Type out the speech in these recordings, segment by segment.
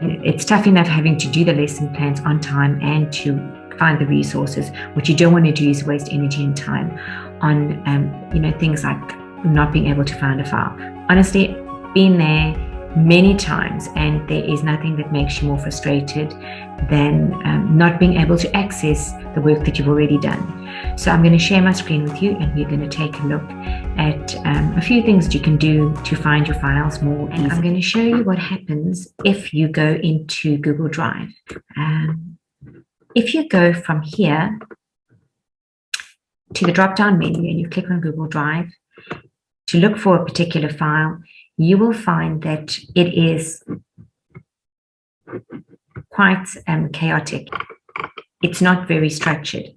It's tough enough having to do the lesson plans on time and to find the resources. What you don't want to do is waste energy and time on, things like not being able to find a file. Honestly, been there many times, and there is nothing that makes you more frustrated than not being able to access the work that you've already done. So I'm going to share my screen with you, and we're going to take a look at a few things that you can do to find your files more easily. I'm going to show you what happens if you go into Google Drive. If you go from here to the drop-down menu and you click on Google Drive to look for a particular file, you will find that it is quite chaotic. It's not very structured.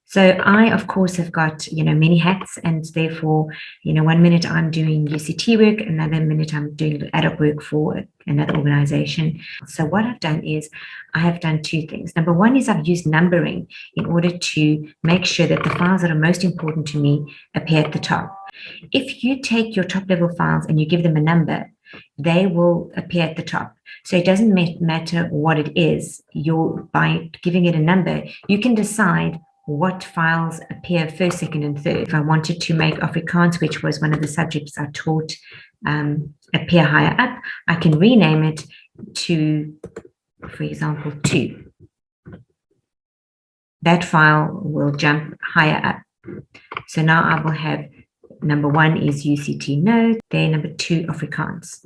So I, of course, have got, many hats, and therefore, 1 minute I'm doing UCT work, another minute I'm doing ad hoc work for another organization. So what I've done is I have done two things. Number one is I've used numbering in order to make sure that the files that are most important to me appear at the top. If you take your top level files and you give them a number, they will appear at the top. So it doesn't matter what it is. By giving it a number, you can decide what files appear first, second, and third. If I wanted to make Afrikaans, which was one of the subjects I taught, appear higher up, I can rename it to, for example, 2. That file will jump higher up. So now I will have number 1 is UCT Node, then number 2 Afrikaans.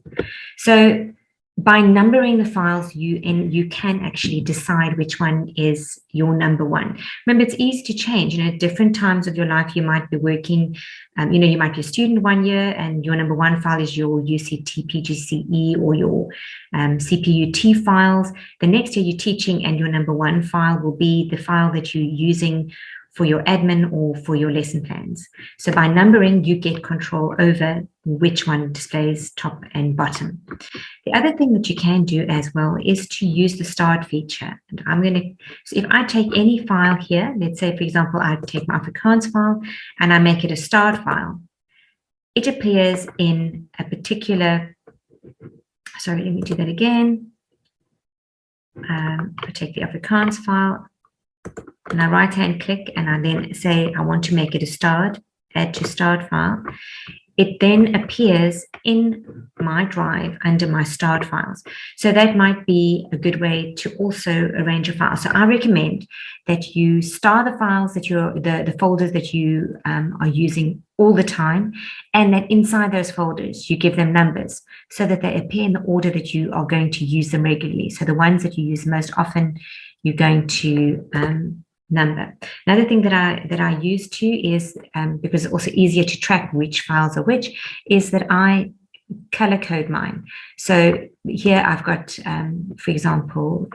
So by numbering the files, you can actually decide which one is your number 1. Remember, it's easy to change. At different times of your life, you might be working, you might be a student 1 year and your number 1 file is your UCT PGCE or your CPUT files. The next year you're teaching and your number 1 file will be the file that you're using for your admin or for your lesson plans. So by numbering, you get control over which one displays top and bottom. The other thing that you can do as well is to use the start feature. And so if I take any file here, let's say, for example, I take my Afrikaans file and I make it a start file, it appears in a particular, sorry, let me do that again. I take the Afrikaans file, and I right-hand click, and I then say I want to make it a start, add to start file. It then appears in my drive under my start files. So that might be a good way to also arrange a file. So I recommend that you star the files that the folders that you are using all the time, and that inside those folders you give them numbers so that they appear in the order that you are going to use them regularly. So the ones that you use most often, you're going to number. Another thing that I use too is, because it's also easier to track which files are which, is that I color code mine. So here I've got, for example,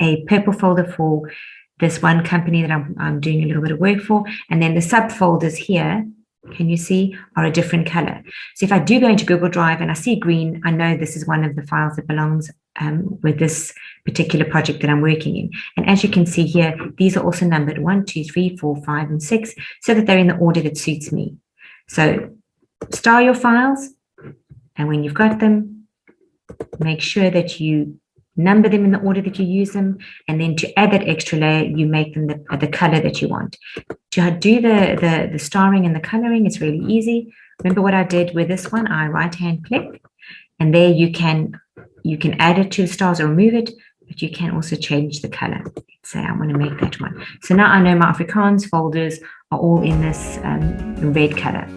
a purple folder for this one company that I'm doing a little bit of work for, and then the subfolders here, can you see, are a different color. So if I do go into Google Drive and I see green, I know this is one of the files that belongs with this particular project that I'm working in. And as you can see here, these are also numbered 1, 2, 3, 4, 5, and 6, so that they're in the order that suits me. So star your files, and when you've got them, make sure that you number them in the order that you use them, and then to add that extra layer, you make them the color that you want. To do the starring and the coloring, it's really easy. Remember what I did with this one? I right-hand click, and there you can add it to the stars or remove it, but you can also change the color. Let's say I want to make that one. So now I know my Afrikaans folders are all in this red color.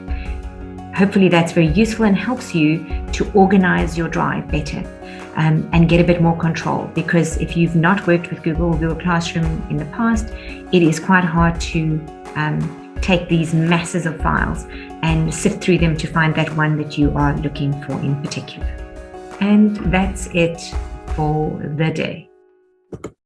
Hopefully that's very useful and helps you to organize your drive better and get a bit more control, because if you've not worked with Google Classroom in the past, it is quite hard to take these masses of files and sift through them to find that one that you are looking for in particular. And that's it for the day.